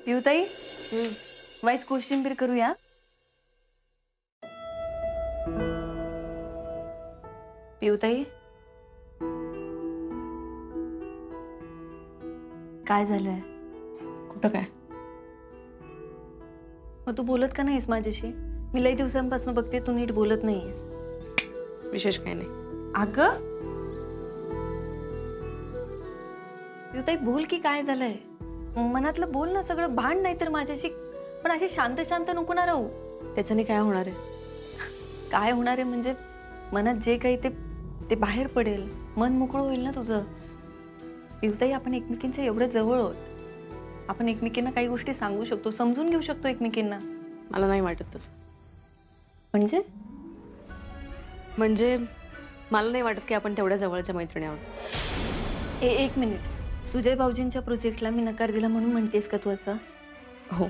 पिऊताई wise कोशिंबीर करूया. पिऊताई काय झालंय? कुठं काय? मग तू बोलत का नाहीस माझ्याशी? मी लई दिवसांपासून बघते तू नीट बोलत नाहीस. विशेष काही नाही. अगं पिऊताई बोल की काय झालंय? मनातलं बोल ना, सगळं भांड नाही तर माझ्याशी, पण अशी शांत शांत नको ना राहू. त्याच्याने काय होणार आहे? काय होणार आहे म्हणजे मनात जे काही ते बाहेर पडेल, मन मोकळं होईल ना तुझं. पिऊताई आपण एकमेकींच्या एवढं जवळ आहोत. आपण एकमेकींना काही गोष्टी सांगू शकतो, समजून घेऊ शकतो एकमेकींना. मला नाही वाटत तसं. म्हणजे मला नाही वाटत की आपण तेवढ्या जवळच्या मैत्रिणी आहोत. एक मिनिट, सुजय भाऊजींच्या प्रोजेक्टला मी नकार दिला म्हणून म्हणतेस का तू असं? हो,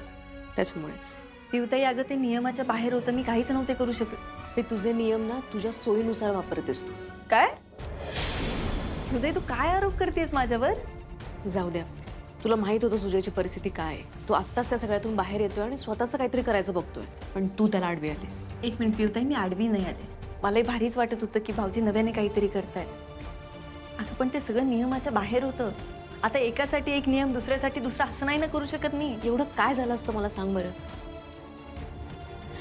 त्याच्यामुळेच. पिऊताई अगं ते नियमाच्या बाहेर होतं, मी काहीच नव्हते करू शकत. ते तुझे नियम ना तुझ्या सोयीनुसार वापरतेस तू. काय पिऊताई तू काय आरोप करतेस माझ्यावर? जाऊ द्या. तुला माहित होतं सुजयची परिस्थिती काय आहे. तू आत्ताच त्या सगळ्यातून बाहेर येतोय आणि स्वतःचं काहीतरी करायचं बघतोय, पण तू त्याला आडवी आलीस. एक मिनिट पिऊताई, मी आडवी नाही आले. मलाही भारीच वाटत होतं की भाऊजी नव्याने काहीतरी करतायत. अगं पण ते सगळं नियमाच्या बाहेर होतं. आता एकासाठी एक नियम, दुसऱ्यासाठी दुसरा, असं नाही ना करू शकत मी. एवढं काय झालं असतं मला सांग बरं.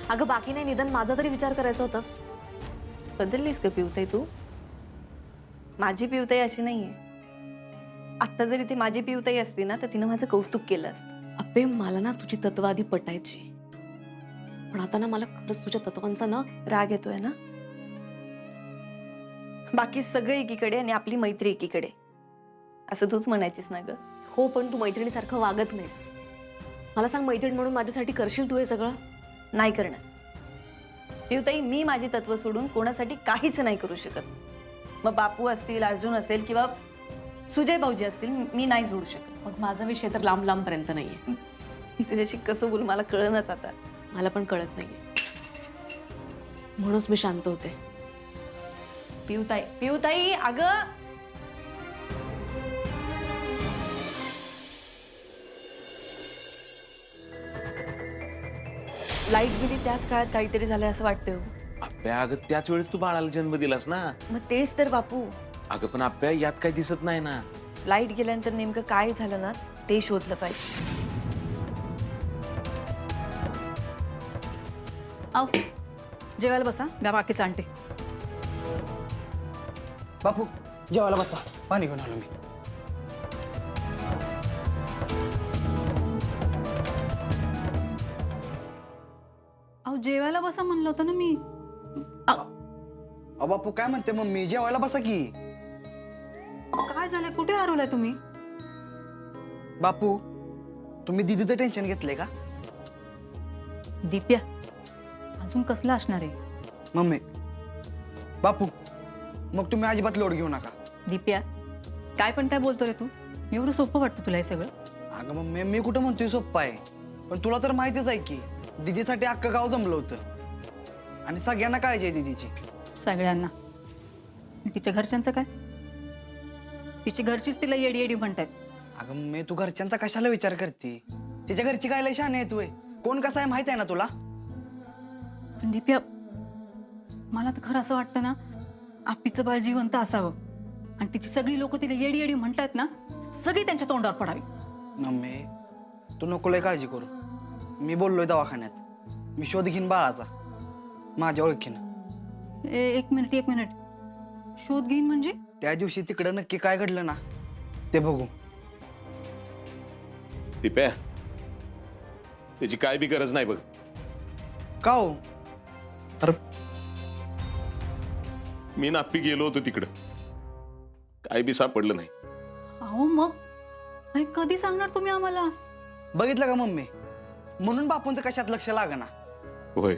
अगं बाकी नाही, निदान माझा तरी विचार करायचा होतास. बदललीस का पिऊताई तू? माझी पिऊताई अशी नाहीये. आत्ता जरी ती माझी पिऊताई असती ना तर तिनं माझं कौतुक केलं असतं. अबे मला ना तुझी तत्व आधी पटायची, पण आता ना मला खरंच तुझ्या तत्वांचा ना राग येतोय ना. बाकी सगळे एकीकडे आणि आपली मैत्री एकीकडे, असं तूच म्हणायचीस ना ग. हो, पण तू मैत्रिणीसारखं वागत नाहीस. मला सांग, मैत्रीण म्हणून माझ्यासाठी करशील तू हे सगळं? नाही करणार पिऊताई. मी माझी तत्व सोडून कोणासाठी काहीच नाही करू शकत. मग बापू असतील, अर्जुन असेल किंवा सुजय भाऊजी असतील, मी नाही जोडू शकत. मग माझा विषय तर लांब लांबपर्यंत नाहीये. मी तुझ्याशी कसं बोलू मला कळणच आता. मला पण कळत नाहीये, म्हणूनच मी शांत होते. पिऊताई पिऊताई अगं लाईट गेली त्याच काळात काहीतरी झालंय असं वाटतं. आप्या, अगं त्याच वेळेस तू बाळाला जन्म दिलास ना. मग तेच तर बापू. अगं पण आप्या, यात काही दिसत नाही ना. लाईट गेल्यानंतर नेमकं काय झालं ना ते शोधलं पाहिजे. आओ जेवायला बसा, द्या बाकीचं आणते. बापू जेवायला बसा, पाणी घेऊन आलो मी. अहो जेवायला बसा म्हणलं होतं ना मी. अहो बापू काय म्हणते मम्मी, जेवायला बसा की. काय झालंय, कुठे हरवलाय तुम्ही? बापू तुम्ही दीदीचं टेन्शन घेतलंय का? दिप्या अजून कसलं असणार आहे? मम्मी बापू मग तुम्ही अजिबात लोड घेऊ नका. दिप्या काय पण काय बोलतो रे तू? एवढं सोपं वाटतं तुला हे सगळं? अगं मम्मी मी कुठं म्हणतोय सोप्पा आहे, पण तुला तर माहितीच आहे की दीदीसाठी अख्खं गाव जमलं होतं आणि सगळ्यांना काळजी आहे दीदीची. सगळ्यांना. तिच्या घरच्यांचं काय? तिची घरचीच तिला येडी येडी म्हणतात. अगं मम्मी तू घरच्यांचा कशाला विचार करते? तिच्या घरची काय लय शहाणे आहेत वय. कोण कसं आहे माहित आहे ना तुला? पण दिप्या मला तर खरं असं वाटतं ना, आप्पीचं बाळ जिवंत असावं आणि तिची सगळी लोक तिला येडी येडी म्हणतात ना, सगळी त्यांच्या तोंडावर पडावी. मम्मी तू नको लय काळजी करू. मी बोललोय दवाखान्यात, मी शोध घेईन बाळाचा माझ्या ओळखीनं. एक मिनिट, शोध घेईन म्हणजे? त्या दिवशी तिकडं नक्की काय घडलं ना ते बघू. दिप्या, त्याची काय बी गरज नाही बघ. का हो? अरे मी नाप्पी गेलो होतो तिकडं, काय बी सापडलं नाही. अहो मग हे कधी सांगणार तुम्ही आम्हाला? बघितलं का मम्मी, म्हणून बापूंचं कशात लक्ष लागना. होय,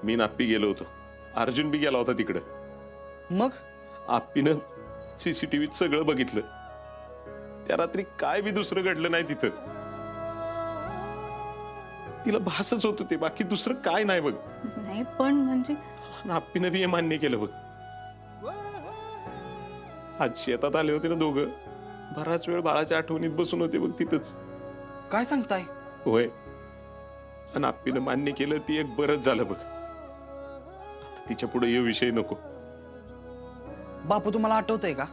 मी नाप्पी गेलो होतो, अर्जुन बी गेला होता तिकडं. मग आप्पीनं CCTVत सगळं बघितलं. त्या रात्री काय बी दुसरं घडलं नाही तिथं. तिला भासच होत ते, बाकी दुसरं काय नाही बघ. नाही पण म्हणजे आप्पीनं बी हे मान्य केलं बघ. आज शेतात आले होते ना दोघं, बराच वेळ बाळाच्या आठवणीत बसून होते बघ तिथंच. काय सांगताय? होय, आणि आप्पीनं मान्य केलं ती एक बरंच झालं बघ. आता तिच्या पुढे हे विषय नको. बापू तुम्हाला आठवतंय का?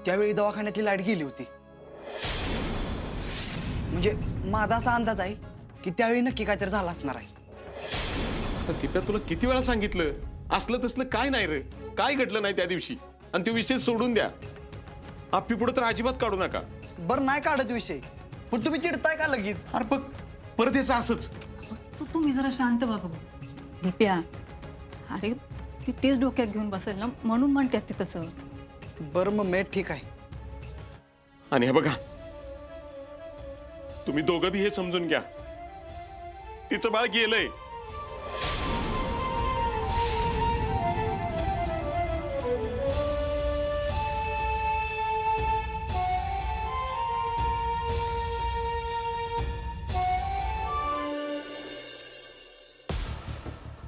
त्यावेळी दवाखान्यातली लाईट गेली होती. म्हणजे माझा असा अंदाज आहे की त्यावेळी नक्की काहीतरी झालं असणार आहे. आता दिप्या तुला किती वेळा सांगितलं, असलं तसलं काय नाही रे, काय घडलं नाही त्या दिवशी, आणि तो विषय सोडून द्या. आप्पी पुढे तर अजिबात काढू नका. बरं नाही काढत विषय, पण तुम्ही चिडताय का लगेच? अरे बघ परत याचं असंच. तुम्ही जरा शांत व्हा बघू. दिप्या, अरे ती तेच डोक्यात घेऊन बसेल ना, म्हणून म्हणतात ते तसं. बरं मम्मी ठीक आहे. आणि हे बघा, तुम्ही दोघं बी हे समजून घ्या, तिचं बाळ गेलंय.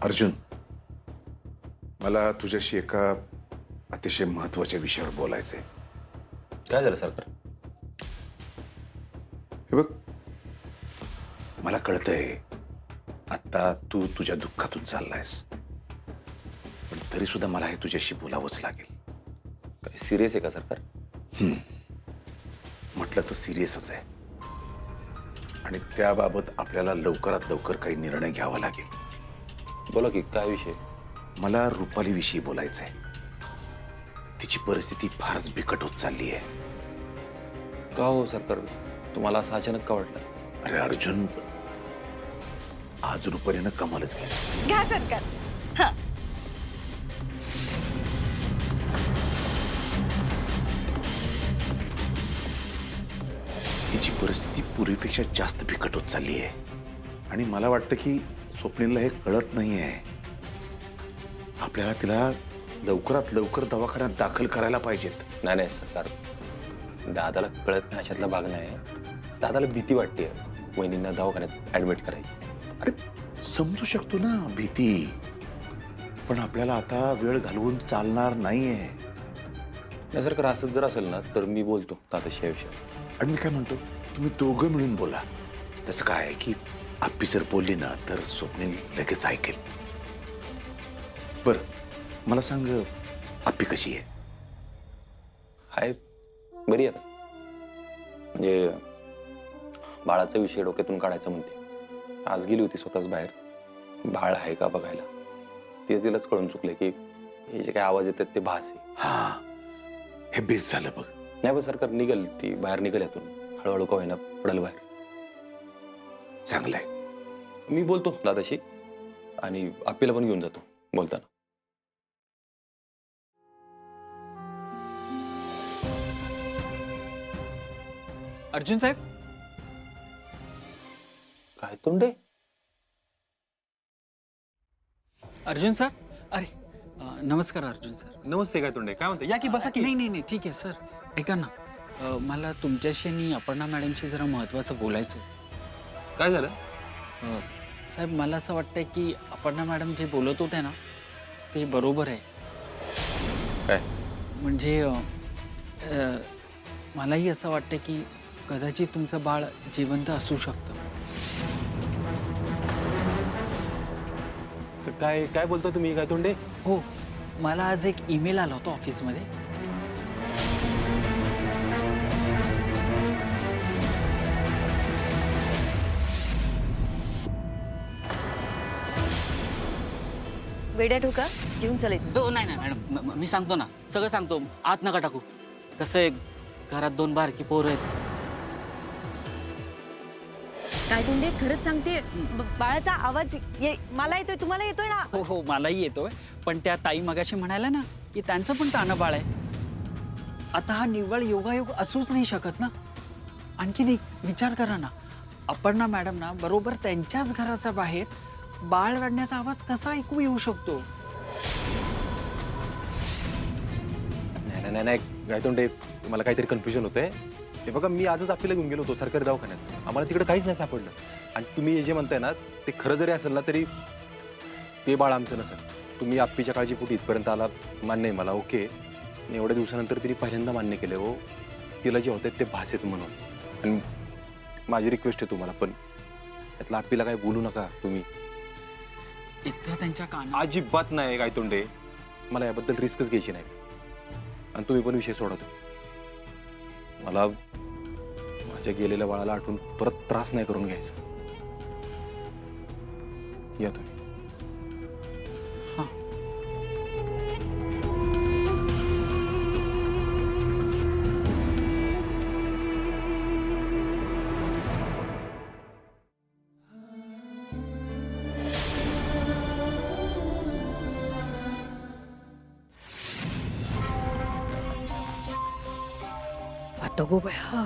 अर्जुन, मला तुझ्याशी एका अतिशय महत्वाच्या विषयावर बोलायचंय. काय झालं सरकार? हे बघ, मला कळतंय आता तू तुझ्या दुःखातून चाललायस, पण तरी सुद्धा मला हे तुझ्याशी बोलावंच लागेल. काय सिरियस आहे का सरकार? म्हटलं तर सिरियसच आहे, आणि त्याबाबत आपल्याला लवकरात लवकर काही निर्णय घ्यावा लागेल. बोला की, काय विषय? मला रुपालीविषयी बोलायचंय. तिची परिस्थिती फारच बिकट होत चालली आहे. का हो सरकार, तुम्हाला असं अचानक का वाटलं? अरे अर्जुन, आज रुपालीनं कमालच केली. घ्या सरकार. हा, तिची परिस्थिती पूर्वीपेक्षा जास्त बिकट होत चालली आहे, आणि मला वाटतं की स्वप्नीलला हे कळत नाहीये. आपल्याला तिला लवकरात लवकर दवाखान्यात दाखल करायला पाहिजेत. नाही नाही सरकार, दादाला कळत नाही अशातला भाग नाही. दादाला भीती वाटते वहिनींना दवाखान्यात ऍडमिट करायची. अरे समजू शकतो ना भीती, पण आपल्याला आता वेळ घालवून चालणार नाहीये. नाही सरकार, असंच जर असेल ना तर मी बोलतो दादाशी या विषयावर. आणि मी काय म्हणतो, तुम्ही दोघं मिळून बोला. त्याचं काय आहे की आप्पी जर बोलली ना तर स्वप्नील लगेच ऐकेल. बरं मला सांग, आप्पी कशी आहे? हाय, बरी आहे आता. म्हणजे बाळाचा विषय डोक्यातून काढायचं म्हणते. आज गेली होती स्वतःच बाहेर, बाळ आहे का बघायला. ते तिलाच कळून चुकले की हे जे काही आवाज येतात ते भास आहे. हा, हे बेस झालं बघ. नाही पण सरकार, निघाल ती बाहेर, निघाल यातून हळूहळू का होईना, पडल बाहेर. चांगलंय. मी बोलतो दादाशी, आणि आप्पीला पण घेऊन जातो बोलताना. अर्जुन साहेब, काय तोंडे? अर्जुन सर, अरे नमस्कार अर्जुन सर. नमस्ते. काय तोंडे, काय म्हणते? या की बसा की. नाही नाही नाही, ठीक आहे सर. ऐका ना, मला तुमच्याशी आणि अपर्णा मॅडमशी जरा महत्त्वाचं बोलायचं होतं. काय झालं? साहेब, मला असं वाटतंय की अपर्णा मॅडम जे बोलत होत्या ना ते बरोबर आहे. काय? म्हणजे मलाही असं वाटतं की कदाचित तुमचं बाळ जिवंत असू शकतं. काय काय बोलता तुम्ही? काय तोंडे? हो, मला आज एक ईमेल आला होता ऑफिसमध्ये. वेड्या ठोका घेऊन चालेल. हो नाही नाही मॅडम, मी सांगतो ना, सगळं सांगतो. आत नका टाकू. कसं आहे, घरात 2 बारकी पोरं आहेत. काय तोंडे, खरंच सांगते, बाळाचा आवाज मला येतोय, तुम्हाला येतोय ना? हो हो, मलाही येतोय. पण त्या ताई मगाशी म्हणाल्या ना की त्यांचं पण तानं बाळ आहे. आता हा निव्वळ योगायोग असूच नाही शकत ना. आणखीन एक विचार करा ना, अपर्णा मॅडम ना बरोबर त्यांच्याच घराच्या बाहेर बाळ रडण्याचा आवाज कसा ऐकू येऊ शकतो? नाही नाही नाही, काय तोंडे, मला काहीतरी कन्फ्युजन होतंय. हे बघा, मी आजच आपल्याला घेऊन गेलो होतो सरकारी दवाखान्यात. आम्हाला तिकडे काहीच नाही सापडलं. आणि तुम्ही जे म्हणताय ना ते खरं जरी असेल ना तरी ते बाळ आमचं नसेल. तुम्ही आप्पीच्या काळजीपोटी इथपर्यंत आला, मान्य आहे मला, ओके. आणि एवढ्या दिवसानंतर तिने पहिल्यांदा मान्य केलं हो तिला जे होते ते भासेत म्हणून. आणि माझी रिक्वेस्ट आहे तुम्हाला, पण त्यातलं आपल्याला काही बोलू नका तुम्ही. इथं त्यांच्या काना अजिबात नाही काय तोंडे, मला याबद्दल रिस्कच घ्यायची नाही. आणि तुम्ही पण विषय सोडा. मला माझ्या गेलेल्या बाळाला आठवून परत त्रास नाही करून घ्यायचा. या तुम्ही. आता गो बया,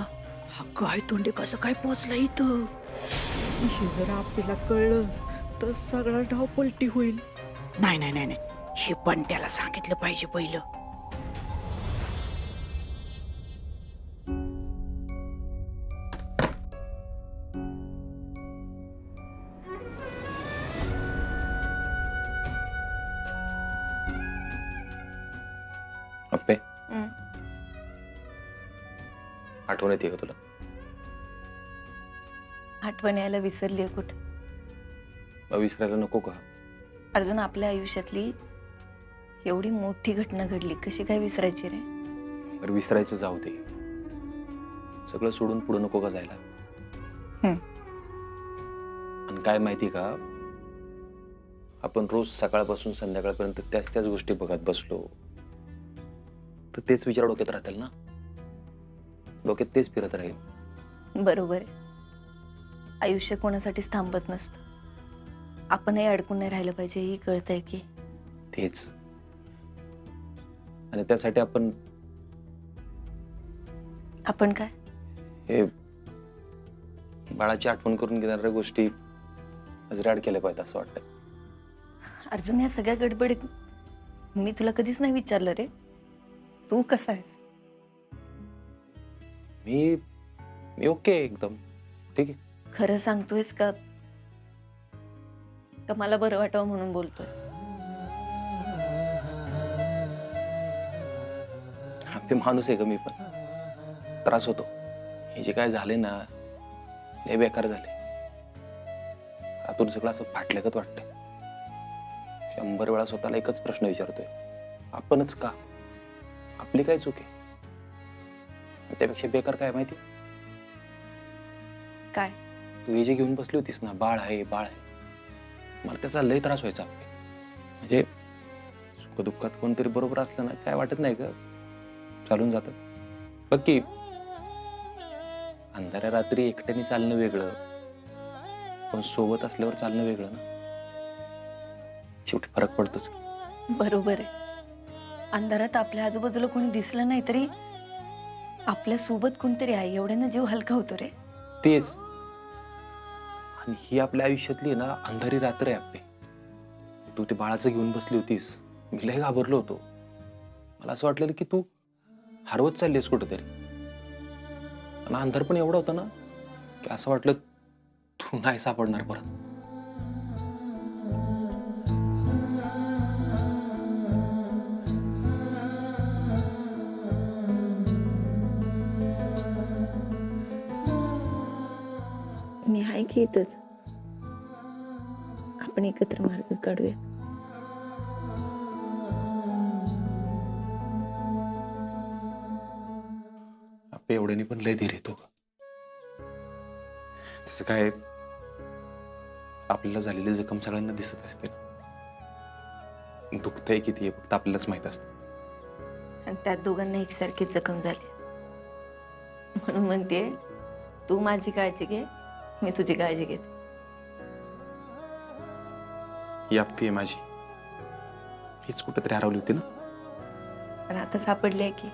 हा काय तोंडे कसं काय पोचला इथं? हे जर आपल्याला कळलं तर सगळा डाव पलटी होईल. नाही नाही नाही नाही, हे पण त्याला सांगितलं पाहिजे पहिलं. अप्पे, आठवण येते का तुला? आठवण यायला विसरली कुठं. मग विसरायला नको का? अर्जुन, आपल्या आयुष्यातली एवढी मोठी घटना घडली, कशी काय विसरायची रे? बरं विसरायचं जाऊ दे, सगळं सोडून पुढे नको का जायला? आणि काय माहिती का, आपण रोज सकाळपासून संध्याकाळपर्यंत त्याच गोष्टी बघत बसलो तर तेच विचार डोक्यात राहतील ना, डोक्यात तेच फिरत राहील. बरोबर आहे. आयुष्य कोणासाठीच थांबत नसतं. आपणही अडकून नाही राहिलं पाहिजे, ही कळतंय की. तेच. आणि त्यासाठी आपण काय हे बाळाची आठवण करून घेणाऱ्या गोष्टी अजराड केल्या पाहिजेत असं वाटतं. अर्जुन, या सगळ्या गडबडीत मी तुला कधीच नाही विचारलं रे, तू कसा आहेस? मी ओके, एकदम ठीक आहे. खरं सांगतोयस का मला बरं वाटावं म्हणून बोलतोय? आपले माणूस आहे का मी पण, त्रास होतो. हे जे काय झाले ना, लय बेकार झाले. आतून सगळं असं फाटल्यागत वाटतंय. 100 वेळा स्वतःला एकच प्रश्न विचारतोय, आपणच का? आपली काय चूक आहे? त्यापेक्षा बेकार काय माहिती? काय? तू हे जे घेऊन बसली होतीस ना, बाळ आहे बाळ आहे, मला त्याचा लय त्रास व्हायचा. म्हणजे सुखदुःखात कोणतरी बरोबर असलं ना, काय वाटत नाही का, चालून जातं. बघ की, अंधाऱ्या रात्री एकट्याने चालणं वेगळं, पण सोबत असल्यावर चालणं वेगळं ना. शेवटी फरक पडतोच. बरोबर आहे. अंधारात आपल्या आजूबाजूला कोणी दिसलं नाही तरी आपल्या सोबत कोणतरी आहे एवढ्यानं जीव हलका होतो रे. तेच. आणि ही आपल्या आयुष्यातली आहे ना अंधारी रात्र आहे आपली. तू ते बाळाचं घेऊन बसली होतीस, मी लय घाबरलो होतो. मला असं वाटलेलं की तू हरवत चाललीस कुठेतरी. आणि अंधार पण एवढा होता ना की असं वाटलं तू नाही सापडणार परत. मी आहे की इथंच. आपण एकत्र मार्ग काढूया. आपल्या एवढ्याने पण लय धीर येतो का? तसं काय, आपल्याला झालेली जखम सगळ्यांना दिसत असते. दुखतंय किती हे फक्त आपल्यालाच माहित असतं. आणि त्यात दोघांना एकसारखी जखम झाली. म्हणून म्हणते, तू माझी काळजी घे, मी तुझी काळजी घेते. ही आपली आहे माझी, हीच कुठेतरी हरवली होती ना. पण आता सापडली आहे की.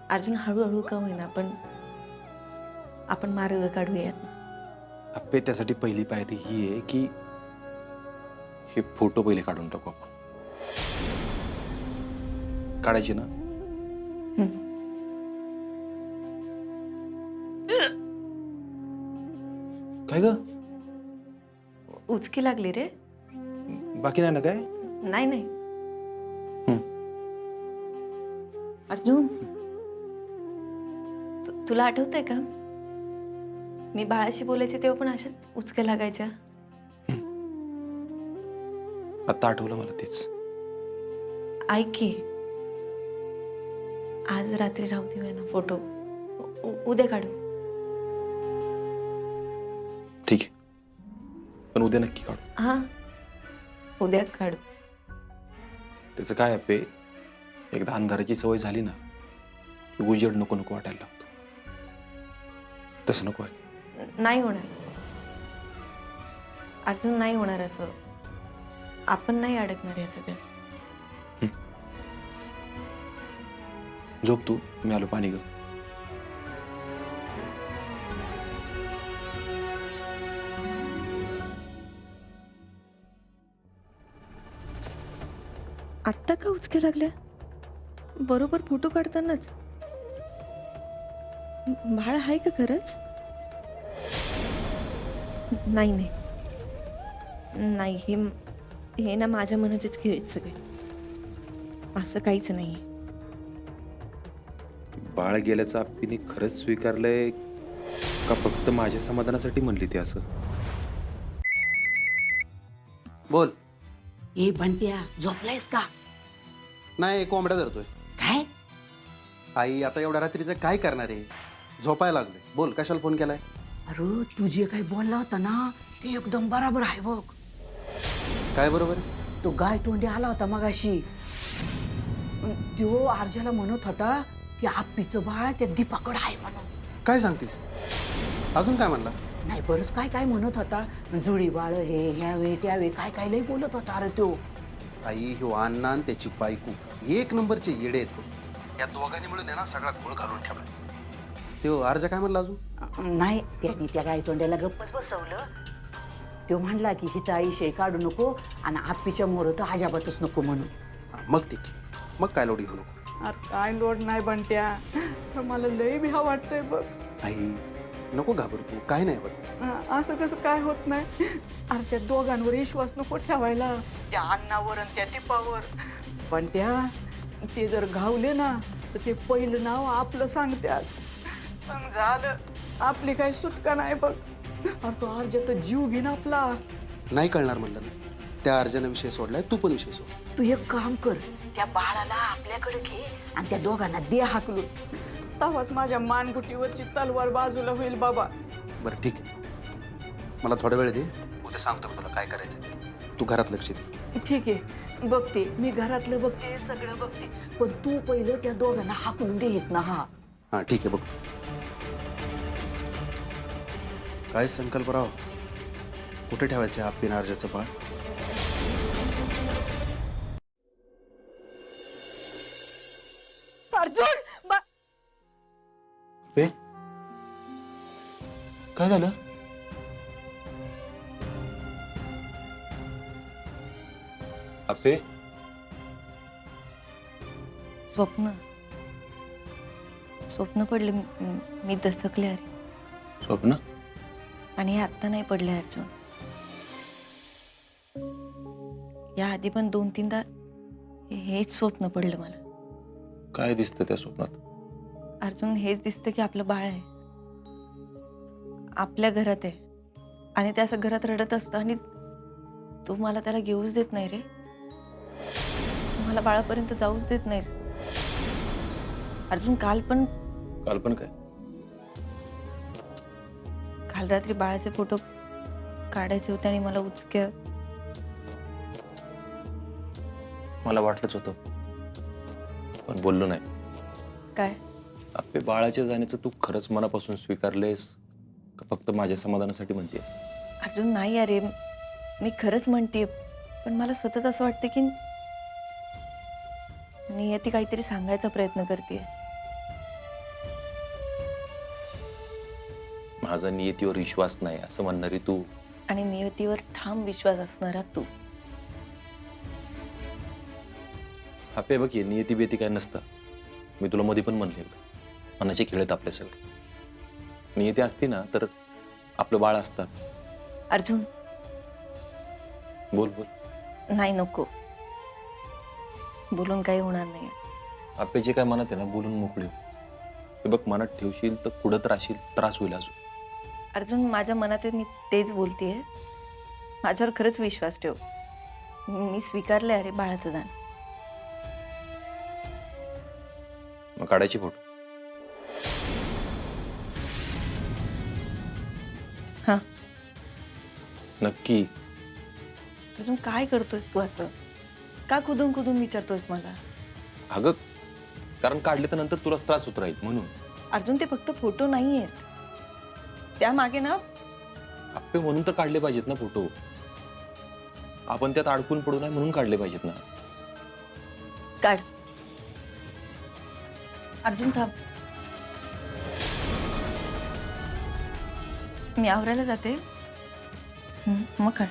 अर्जुन, हळूहळू का होईना आपण मार्ग काढूयात. आपले त्यासाठी पहिली पायरी ही आहे की हे फोटो पहिले काढून टाकू आपण. काढायचे ना? काय ग? उचकी लागली रे? बाकी नाही ना काय? नाही नाही. अर्जुन, तुला आठवतंय का मी बाळाशी बोलायचे तेव्हा पण अशाच उचक्या लागायच्या. आता आठवलं मला तेच. ऐक की, आज रात्री राहू दे ना फोटो, उद्या काढू. ठीक आहे, पण उद्या नक्की काढू. हां, उद्या काढू. त्याचं काय आपे, एकदा अंधाराची सवय झाली ना की उजेड नको नको वाटायला लागतो. तसं नको आहे. नाही होणार अर्जुन, नाही होणार असं. आपण नाही अडकणार या सगळ्यात. झोप तू, मी आलो पाणी ग. आत्ता का उचके लागल्या? बरोबर फोटो काढतानाच. बाळ आहे का खरंच? नाही नाही नाही, हे ना माझ्या मनाचेच खेळ आहेत सगळे. असं काहीच नाही. बाळ गेल्याचं आप्पीने खरंच स्वीकारलंय का फक्त माझ्या समाधानासाठी म्हणली ती असं? बोल. ए बंट्या, झोपलायस का? नाही, कोंबड्या धरतोय. काय? आई आता एवढ्या रात्रीचं काय करणार आहे? झोपायला लागलोय. बोल, कशाला फोन केलाय? अरे तू जे काही बोलला होता ना ते एकदम बराबर आहे बघ. काय बरोबर? तो गाय तोंडी आला होता मगाशी. तो आरजाला म्हणत होता की आप्पीचं बाळ त्या दीपाकड आहे म्हणून. काय सांगतेस? अजून काय म्हणला? नाही, बरंच काय काय म्हणत होता. जुळी बाळ हे ह्यावे त्यावे काय काय लई बोलत होता. अरे तो आई, ह्यो अण्णा आणि त्याची बायको एक नंबरचे येडे आहेत. या दोघांनी मिळून आहे ना सगळा घोळ घालून ठेवला. तो अर्जा काय म्हणला अजून? नाही, त्यांनी त्या गाय तोंड्याला गप्पच बसवलं. तो म्हणला की हिता आईशे काढू नको आणि आप्पीच्या मोर तर अजाबातच नको म्हणून. मग ठीक, मग काय लोड घेऊ नको. अरे काय लोड नाही बंट्या, मला लई भ्या वाटतंय बघ. आई नको घाबरू तू, काय नाही बघ. असं कसं काय होत नाही? अरे त्या दोघांवर विश्वास नको ठेवायला, त्या अण्णावर आणि त्या दीपावर. पण ते जर घावले ना तर ते पहिलं नाव आपलं सांगतात. मग झालं, आपली काही सुटका नाही बघ. अरे तो अर्जा तर जीव घेईन आपला. नाही कळणार म्हणलं ना. त्या अर्जाने विषय सोडलाय, तू पण विषय सोड. तू एक काम कर, त्या बाळाला आपल्याकडे घे आणि त्या दोघांना दे हाकलून. तवाच माझ्या मानगुटीवरची तलवार बाजूला होईल बाबा. बरं ठीक आहे, मला थोडा वेळ दे. उद्या सांगतो मी तुला काय करायचं ते. तू घरात लक्ष दे. ठीक आहे, बघते मी घरातलं बघते, सगळं बघते. पण तू पहिलं त्या दोघांना हाकलून दे येत ना. हां ठीक आहे, बघ. काय संकल्पराव, कुठे ठेवायचं आप्पीन अर्जाचं बाळ? अर्जुन बे, काय झालं? अफे, स्वप्न पडले. मी दचकले अरे. स्वप्न? आणि हे आत्ता नाही पडले अर्जुन, या आधी पण 2-3दा हेच स्वप्न पडलं मला. काय दिसतं त्या स्वप्नात? अर्जुन, हेच दिसतं की आपलं बाळ आहे, आपल्या घरात आहे आणि ते असं घरात रडत असतं आणि तू मला त्याला घेऊच देत नाही रे. तू मला बाळापर्यंत जाऊच देत नाहीस अर्जुन. काल पण काय? काल रात्री बाळाचे फोटो काढायचे होते आणि मला मला वाटलंच होतं, पण बोललो नाही. काय? आपले बाळाच्या जाण्याचं तू खरंच मनापासून स्वीकारलेस का फक्त माझ्या समाधानासाठी म्हणतेस? अर्जुन नाही अरे, मी खरंच म्हणते, पण मला सतत असं वाटतं की नियती काहीतरी सांगायचा प्रयत्न करते. माझा नियतीवर विश्वास नाही असं म्हणणारी तू आणि नियतीवर ठाम विश्वास असणारा तू. आपे बघ, नियती बेती काय नसतं. मी तुला मध्ये पण म्हणले एकदा, मनाचे खेळ आहेत आपले सगळे. नियती असती ना तर आपलं बाळ असतात. अर्जुन बोल. नाही, नको बोलून काही होणार नाही. आपे जे काय मनात आहे ना, बोलून मोकळे हो. हे बघ, मनात ठेवशील तर पुढं त्रास होईल अजून. अर्जुन, माझ्या मनात आहे, मी तेच बोलतेय. माझ्यावर खरंच विश्वास ठेव. मी स्वीकारले अरे बाळाचं दान. मग काढायची फोटो. हां. नक्की. अर्जुन, काय करतोयस तू असं? का खुदून खुदून विचारतोयस मला? अगं कारण काढले तर नंतर तुलाच त्रास होत राहील म्हणून. अर्जुन, ते फक्त फोटो नाही आहेत. त्यामागे ना आप्पे म्हणून तर काढले पाहिजेत ना फोटो. आपण त्यात अडकून पडू नये म्हणून काढले पाहिजेत ना. काढ. अर्जुन थांब. मी आवरायला जाते. मग काढ.